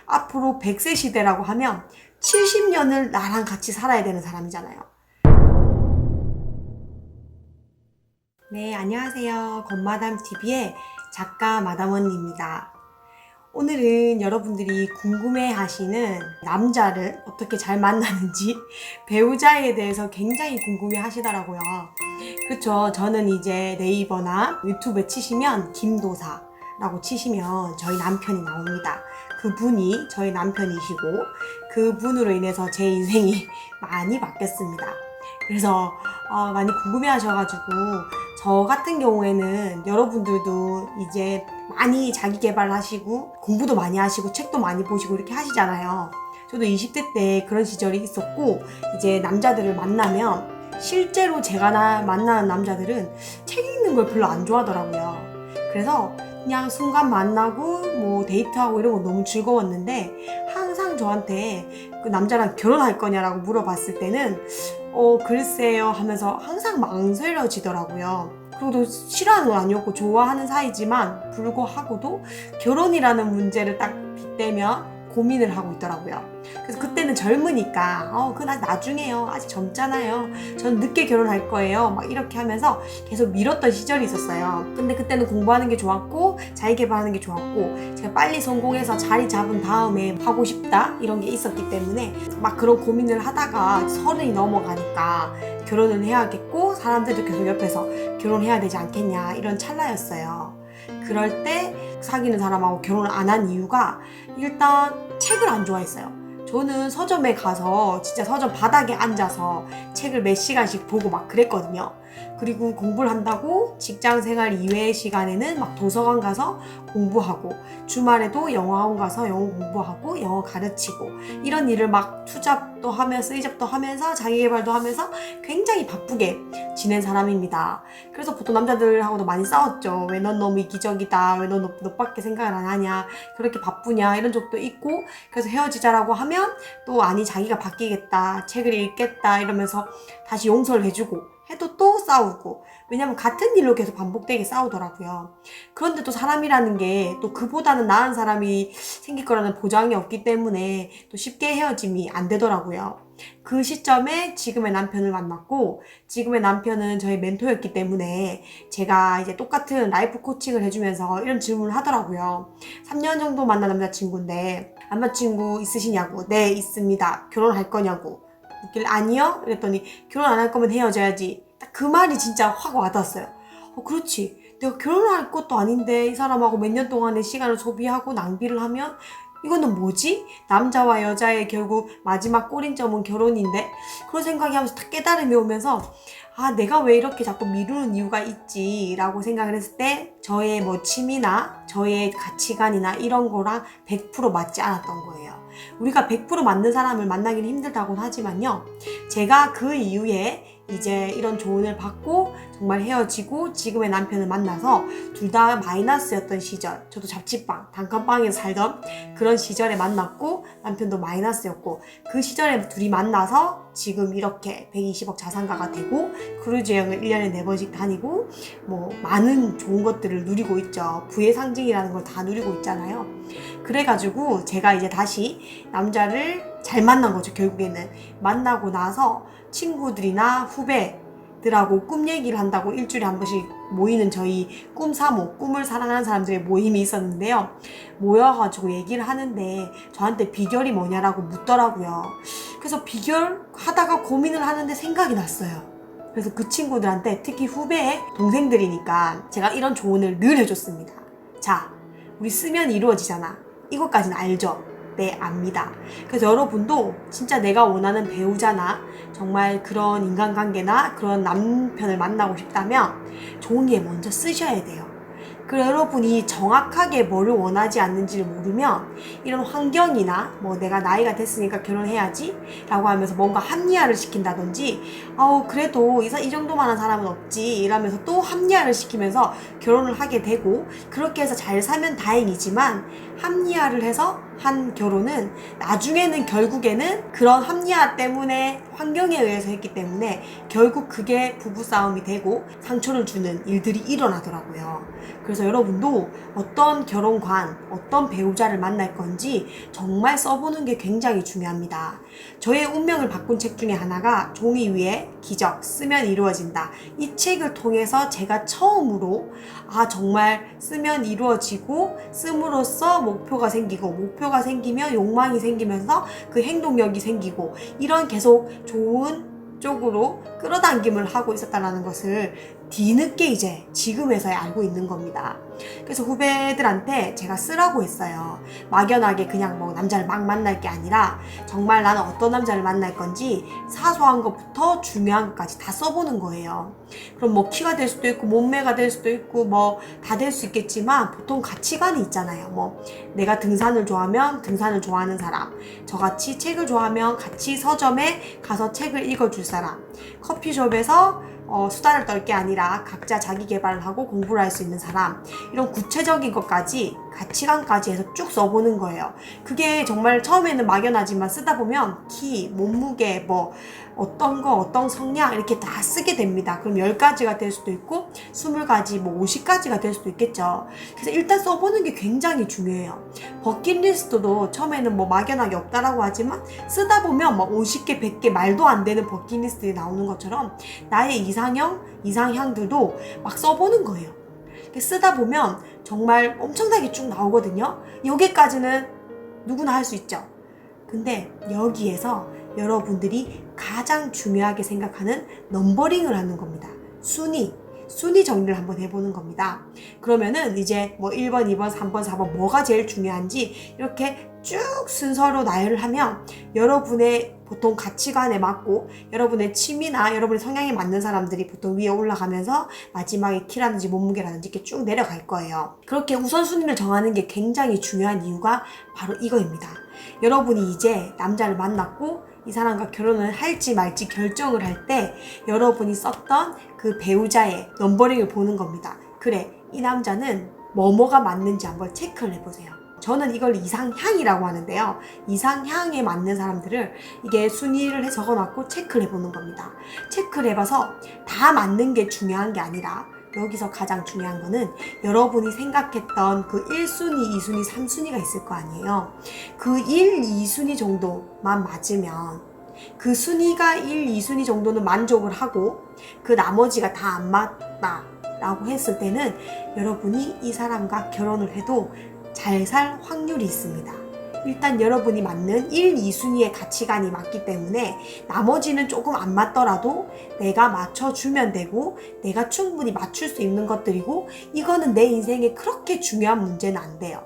앞으로 100세 시대라고 하면 70년을 나랑 같이 살아야 되는 사람이잖아요. 네, 안녕하세요. 건마담TV의 작가 마담언니입니다. 오늘은 여러분들이 궁금해하시는 남자를 어떻게 잘 만나는지 배우자에 대해서 굉장히 궁금해하시더라고요. 그쵸? 저는 이제 네이버나 유튜브에 치시면 김도사라고 치시면 저희 남편이 나옵니다. 그분이 저희 남편이시고 그분으로 인해서 제 인생이 많이 바뀌었습니다. 그래서 많이 궁금해 하셔가지고 저 같은 경우에는 여러분들도 이제 많이 자기 개발하시고 공부도 많이 하시고 책도 많이 보시고 이렇게 하시잖아요. 저도 20대 때 그런 시절이 있었고 이제 남자들을 만나면 실제로 제가 만나는 남자들은 책 읽는 걸 별로 안 좋아하더라고요. 그래서 그냥 순간 만나고 뭐 데이트하고 이런 거 너무 즐거웠는데 항상 저한테 그 남자랑 결혼할 거냐라고 물어봤을 때는 글쎄요 하면서 항상 망설여지더라고요. 그리고 또 싫어하는 건 아니었고 좋아하는 사이지만 불구하고도 결혼이라는 문제를 딱 빗대면 고민을 하고 있더라고요. 그래서 그때는 젊으니까 그건 나중에요. 아직 젊잖아요. 저는 늦게 결혼할 거예요. 막 이렇게 하면서 계속 미뤘던 시절이 있었어요. 근데 그때는 공부하는 게 좋았고 자기 개발하는 게 좋았고 제가 빨리 성공해서 자리 잡은 다음에 하고 싶다 이런 게 있었기 때문에 막 그런 고민을 하다가 30이 넘어가니까 결혼을 해야겠고 사람들도 계속 옆에서 결혼해야 되지 않겠냐 이런 찰나였어요. 그럴 때 사귀는 사람하고 결혼을 안 한 이유가 일단 책을 안 좋아했어요. 저는 서점에 가서 진짜 서점 바닥에 앉아서 책을 몇 시간씩 보고 막 그랬거든요. 그리고 공부를 한다고 직장 생활 이외의 시간에는 막 도서관 가서 공부하고 주말에도 영어학원 가서 영어 공부하고 영어 가르치고 이런 일을 막 투잡도 하면서 쓰이잡도 하면서 자기개발도 하면서 굉장히 바쁘게 지낸 사람입니다. 그래서 보통 남자들하고도 많이 싸웠죠. 왜 넌 너무 이기적이다. 왜 넌 너밖에 생각을 안 하냐. 그렇게 바쁘냐. 이런 적도 있고 그래서 헤어지자라고 하면 또 아니 자기가 바뀌겠다. 책을 읽겠다. 이러면서 다시 용서를 해주고 해도 또 싸우고 왜냐면 같은 일로 계속 반복되게 싸우더라고요. 그런데 또 사람이라는 게 또 그보다는 나은 사람이 생길 거라는 보장이 없기 때문에 또 쉽게 헤어짐이 안 되더라고요. 그 시점에 지금의 남편을 만났고 지금의 남편은 저의 멘토였기 때문에 제가 이제 똑같은 라이프 코칭을 해주면서 이런 질문을 하더라고요. 3년 정도 만난 남자친구인데 남자친구 있으시냐고. 네, 있습니다. 결혼할 거냐고. 묻길래 아니요? 그랬더니 결혼 안 할 거면 헤어져야지. 딱 그 말이 진짜 확 와닿았어요. 그렇지. 내가 결혼할 것도 아닌데 이 사람하고 몇 년 동안의 시간을 소비하고 낭비를 하면 이거는 뭐지? 남자와 여자의 결국 마지막 꼬린점은 결혼인데 그런 생각이 하면서 딱 깨달음이 오면서 내가 왜 이렇게 자꾸 미루는 이유가 있지 라고 생각을 했을 때 저의 뭐 취미나 저의 가치관이나 이런 거랑 100% 맞지 않았던 거예요. 우리가 100% 맞는 사람을 만나기는 힘들다고는 하지만요. 제가 그 이후에 이제 이런 조언을 받고 정말 헤어지고 지금의 남편을 만나서 둘 다 마이너스였던 시절, 저도 자취방, 단칸방에서 살던 그런 시절에 만났고 남편도 마이너스였고 그 시절에 둘이 만나서 지금 이렇게 120억 자산가가 되고 크루즈 여행을 1년에 4번씩 다니고 뭐 많은 좋은 것들을 누리고 있죠. 부의 상징이라는 걸 다 누리고 있잖아요. 그래가지고 제가 이제 다시 남자를 잘 만난 거죠. 결국에는 만나고 나서 친구들이나 후배들하고 꿈 얘기를 한다고 일주일에 한 번씩 모이는 저희 꿈사모, 꿈을 사랑하는 사람들의 모임이 있었는데요. 모여가지고 얘기를 하는데 저한테 비결이 뭐냐라고 묻더라고요. 그래서 비결 하다가 고민을 하는데 생각이 났어요. 그래서 그 친구들한테 특히 후배의 동생들이니까 제가 이런 조언을 늘 해줬습니다. 자, 우리 쓰면 이루어지잖아. 이것까지는 알죠? 네, 압니다. 그래서 여러분도 진짜 내가 원하는 배우자나 정말 그런 인간관계나 그런 남편을 만나고 싶다면 종이에 먼저 쓰셔야 돼요. 그리고 여러분이 정확하게 뭐를 원하지 않는지를 모르면 이런 환경이나 뭐 내가 나이가 됐으니까 결혼해야지 라고 하면서 뭔가 합리화를 시킨다든지 그래도 이 정도만한 사람은 없지 이러면서 또 합리화를 시키면서 결혼을 하게 되고 그렇게 해서 잘 살면 다행이지만 합리화를 해서 한 결혼은 나중에는 결국에는 그런 합리화 때문에 환경에 의해서 했기 때문에 결국 그게 부부싸움이 되고 상처를 주는 일들이 일어나더라고요. 그래서 여러분도 어떤 결혼관, 어떤 배우자를 만날 건지 정말 써보는 게 굉장히 중요합니다. 저의 운명을 바꾼 책 중에 하나가 종이 위에 기적, 쓰면 이루어진다. 이 책을 통해서 제가 처음으로 정말 쓰면 이루어지고 씀으로써 목표가 생기고 목표가 생기면 욕망이 생기면서 그 행동력이 생기고 이런 계속 좋은 쪽으로 끌어당김을 하고 있었다는 것을 뒤늦게 이제 지금에서야 알고 있는 겁니다. 그래서 후배들한테 제가 쓰라고 했어요. 막연하게 그냥 뭐 남자를 막 만날 게 아니라 정말 나는 어떤 남자를 만날 건지 사소한 것부터 중요한 것까지 다 써보는 거예요. 그럼 뭐 키가 될 수도 있고 몸매가 될 수도 있고 뭐 다 될 수 있겠지만 보통 가치관이 있잖아요. 뭐 내가 등산을 좋아하면 등산을 좋아하는 사람, 저같이 책을 좋아하면 같이 서점에 가서 책을 읽어줄 사람, 커피숍에서 수다를 떨 게 아니라 각자 자기 개발을 하고 공부를 할 수 있는 사람, 이런 구체적인 것까지 가치관까지 해서 쭉 써보는 거예요. 그게 정말 처음에는 막연하지만 쓰다 보면 키, 몸무게, 뭐 어떤 성향 이렇게 다 쓰게 됩니다. 그럼 10가지가 될 수도 있고 20가지, 뭐 50가지가 될 수도 있겠죠. 그래서 일단 써보는 게 굉장히 중요해요. 버킷리스트도 처음에는 뭐 막연하게 없다라고 하지만 쓰다 보면 막 50개, 100개 말도 안 되는 버킷리스트에 나오는 것처럼 나의 이상향들도 막 써보는 거예요. 쓰다 보면 정말 엄청나게 쭉 나오거든요. 여기까지는 누구나 할 수 있죠. 근데 여기에서 여러분들이 가장 중요하게 생각하는 넘버링을 하는 겁니다. 순위 정리를 한번 해보는 겁니다. 그러면은 이제 뭐 1번, 2번, 3번, 4번 뭐가 제일 중요한지 이렇게 쭉 순서로 나열을 하면 여러분의 보통 가치관에 맞고 여러분의 취미나 여러분의 성향에 맞는 사람들이 보통 위에 올라가면서 마지막에 키라든지 몸무게라든지 이렇게 쭉 내려갈 거예요. 그렇게 우선순위를 정하는 게 굉장히 중요한 이유가 바로 이거입니다. 여러분이 이제 남자를 만났고 이 사람과 결혼을 할지 말지 결정을 할 때 여러분이 썼던 그 배우자의 넘버링을 보는 겁니다. 그래, 이 남자는 뭐가 맞는지 한번 체크를 해보세요. 저는 이걸 이상향이라고 하는데요. 이상향에 맞는 사람들을 이게 순위를 적어놨고 체크를 해보는 겁니다. 체크를 해봐서 다 맞는 게 중요한 게 아니라 여기서 가장 중요한 거는 여러분이 생각했던 그 1순위, 2순위, 3순위가 있을 거 아니에요. 그 1, 2순위 정도만 맞으면 그 순위가 1, 2순위 정도는 만족을 하고 그 나머지가 다 안 맞다 라고 했을 때는 여러분이 이 사람과 결혼을 해도 잘 살 확률이 있습니다. 일단 여러분이 맞는 1, 2순위의 가치관이 맞기 때문에 나머지는 조금 안 맞더라도 내가 맞춰주면 되고 내가 충분히 맞출 수 있는 것들이고 이거는 내 인생에 그렇게 중요한 문제는 안 돼요.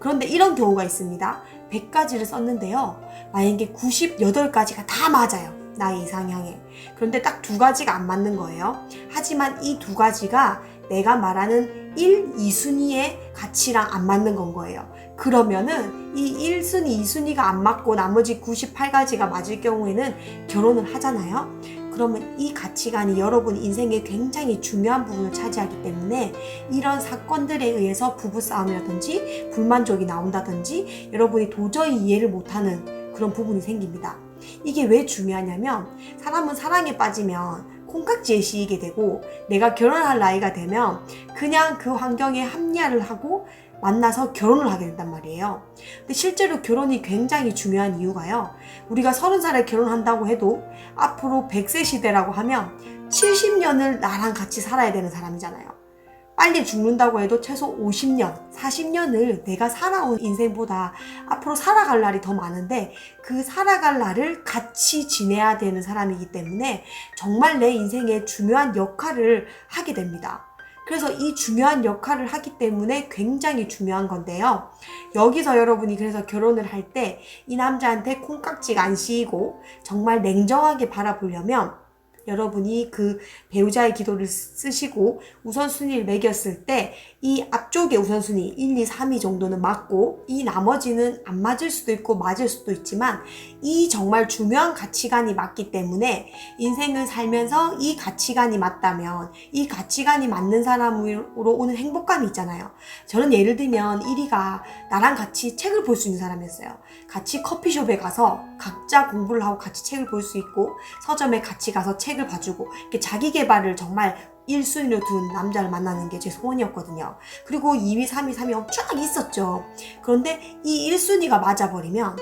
그런데 이런 경우가 있습니다. 100가지를 썼는데요. 만약에 98가지가 다 맞아요. 나의 이상향에. 그런데 딱 2가지가 안 맞는 거예요. 하지만 이 2가지가 내가 말하는 1, 2순위의 가치랑 안 맞는 건 거예요. 그러면은 이 1순위, 2순위가 안 맞고 나머지 98가지가 맞을 경우에는 결혼을 하잖아요. 그러면 이 가치관이 여러분 인생에 굉장히 중요한 부분을 차지하기 때문에 이런 사건들에 의해서 부부싸움이라든지 불만족이 나온다든지 여러분이 도저히 이해를 못하는 그런 부분이 생깁니다. 이게 왜 중요하냐면 사람은 사랑에 빠지면 콩깍지에 씌이게 되고 내가 결혼할 나이가 되면 그냥 그 환경에 합리화를 하고 만나서 결혼을 하게 된단 말이에요. 근데 실제로 결혼이 굉장히 중요한 이유가요. 우리가 30살에 결혼한다고 해도 앞으로 100세 시대라고 하면 70년을 나랑 같이 살아야 되는 사람이잖아요. 빨리 죽는다고 해도 최소 50년, 40년을 내가 살아온 인생보다 앞으로 살아갈 날이 더 많은데 그 살아갈 날을 같이 지내야 되는 사람이기 때문에 정말 내 인생에 중요한 역할을 하게 됩니다. 그래서 이 중요한 역할을 하기 때문에 굉장히 중요한 건데요. 여기서 여러분이 그래서 결혼을 할 때 이 남자한테 콩깍지가 안 씌이고 정말 냉정하게 바라보려면 여러분이 그 배우자의 기도를 쓰시고 우선순위를 매겼을 때 이 앞쪽에 우선순위 1, 2, 3위 정도는 맞고 이 나머지는 안 맞을 수도 있고 맞을 수도 있지만 이 정말 중요한 가치관이 맞기 때문에 인생을 살면서 이 가치관이 맞다면 이 가치관이 맞는 사람으로 오는 행복감이 있잖아요. 저는 예를 들면 1위가 나랑 같이 책을 볼 수 있는 사람이었어요. 같이 커피숍에 가서 각자 공부를 하고 같이 책을 볼 수 있고 서점에 같이 가서 책을 봐주고 이렇게 자기 개발을 정말 1순위로 둔 남자를 만나는 게 제 소원이었거든요. 그리고 2위, 3위, 3위 엄청나게 있었죠. 그런데 이 1순위가 맞아버리면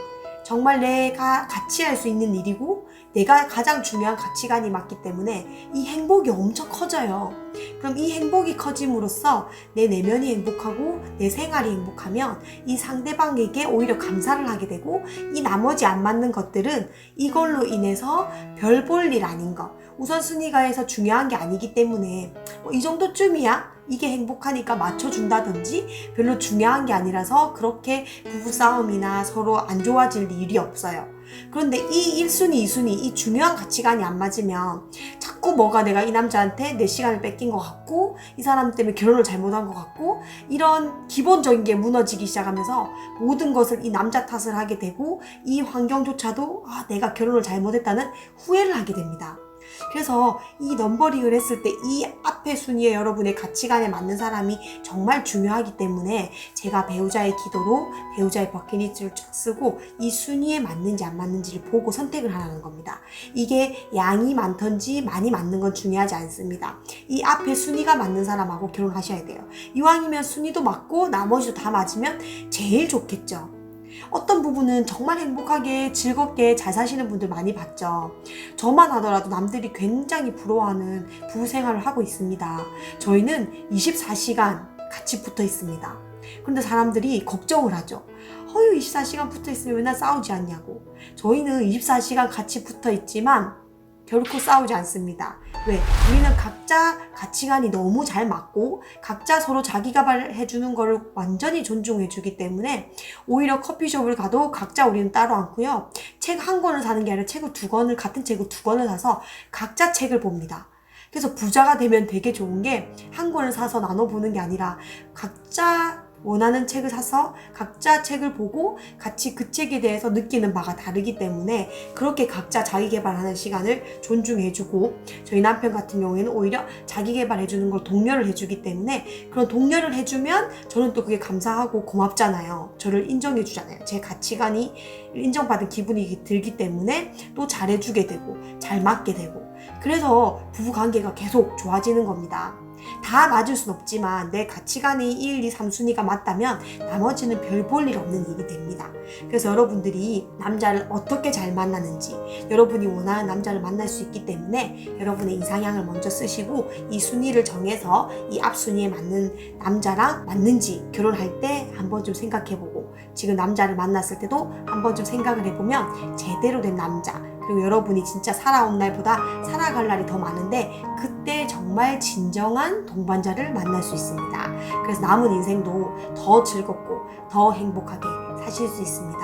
정말 내가 같이 할 수 있는 일이고 내가 가장 중요한 가치관이 맞기 때문에 이 행복이 엄청 커져요. 그럼 이 행복이 커짐으로써 내 내면이 행복하고 내 생활이 행복하면 이 상대방에게 오히려 감사를 하게 되고 이 나머지 안 맞는 것들은 이걸로 인해서 별 볼 일 아닌 거 우선순위가에서 중요한 게 아니기 때문에 이 정도쯤이야? 이게 행복하니까 맞춰준다든지 별로 중요한 게 아니라서 그렇게 부부싸움이나 서로 안 좋아질 일이 없어요. 그런데 이 1순위, 2순위, 이 중요한 가치관이 안 맞으면 자꾸 뭐가 내가 이 남자한테 내 시간을 뺏긴 것 같고 이 사람 때문에 결혼을 잘못한 것 같고 이런 기본적인 게 무너지기 시작하면서 모든 것을 이 남자 탓을 하게 되고 이 환경조차도 내가 결혼을 잘못했다는 후회를 하게 됩니다. 그래서 이 넘버링을 했을 때 이 앞에 순위에 여러분의 가치관에 맞는 사람이 정말 중요하기 때문에 제가 배우자의 기도로 배우자의 버킷리스트를 쭉 쓰고 이 순위에 맞는지 안 맞는지를 보고 선택을 하라는 겁니다. 이게 양이 많던지 많이 맞는 건 중요하지 않습니다. 이 앞에 순위가 맞는 사람하고 결혼하셔야 돼요. 이왕이면 순위도 맞고 나머지도 다 맞으면 제일 좋겠죠. 어떤 부분은 정말 행복하게 즐겁게 잘 사시는 분들 많이 봤죠. 저만 하더라도 남들이 굉장히 부러워하는 부부 생활을 하고 있습니다. 저희는 24시간 같이 붙어 있습니다. 그런데 사람들이 걱정을 하죠. 24시간 붙어 있으면 맨날 싸우지 않냐고. 저희는 24시간 같이 붙어 있지만 결코 싸우지 않습니다. 왜? 우리는 각자 가치관이 너무 잘 맞고 각자 서로 자기 개발해주는 거를 완전히 존중해주기 때문에 오히려 커피숍을 가도 각자 우리는 따로 앉고요. 책 한 권을 사는 게 아니라 책을 두 권을 같은 책을 두 권을 사서 각자 책을 봅니다. 그래서 부자가 되면 되게 좋은 게 한 권을 사서 나눠보는 게 아니라 각자 원하는 책을 사서 각자 책을 보고 같이 그 책에 대해서 느끼는 바가 다르기 때문에 그렇게 각자 자기 개발하는 시간을 존중해주고 저희 남편 같은 경우에는 오히려 자기 개발해주는 걸 독려를 해주기 때문에 그런 독려를 해주면 저는 또 그게 감사하고 고맙잖아요. 저를 인정해주잖아요. 제 가치관이 인정받은 기분이 들기 때문에 또 잘해주게 되고 잘 맞게 되고 그래서 부부관계가 계속 좋아지는 겁니다. 다 맞을 순 없지만 내 가치관이 1, 2, 3순위가 맞다면 나머지는 별 볼 일 없는 일이 됩니다. 그래서 여러분들이 남자를 어떻게 잘 만나는지 여러분이 원하는 남자를 만날 수 있기 때문에 여러분의 이상향을 먼저 쓰시고 이 순위를 정해서 이 앞순위에 맞는 남자랑 맞는지 결혼할 때 한번 좀 생각해보고 지금 남자를 만났을 때도 한번 좀 생각을 해보면 제대로 된 남자 그리고 여러분이 진짜 살아온 날보다 살아갈 날이 더 많은데 그때 정말 진정한 동반자를 만날 수 있습니다. 그래서 남은 인생도 더 즐겁고 더 행복하게 사실 수 있습니다.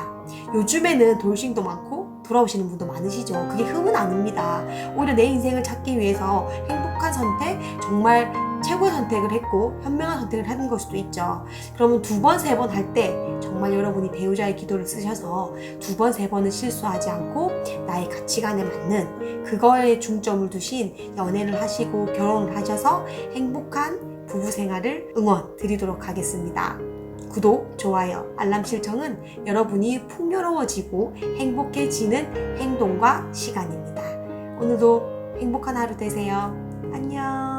요즘에는 돌싱도 많고 돌아오시는 분도 많으시죠. 그게 흠은 아닙니다. 오히려 내 인생을 찾기 위해서 행복한 선택, 정말 최고의 선택을 했고 현명한 선택을 하는 걸 수도 있죠. 그러면 2번, 3번 할 때 정말 여러분이 배우자의 기도를 쓰셔서 2번, 3번은 실수하지 않고 나의 가치관에 맞는 그거에 중점을 두신 연애를 하시고 결혼을 하셔서 행복한 부부 생활을 응원 드리도록 하겠습니다. 구독, 좋아요, 알람 실청은 여러분이 풍요로워지고 행복해지는 행동과 시간입니다. 오늘도 행복한 하루 되세요. 안녕.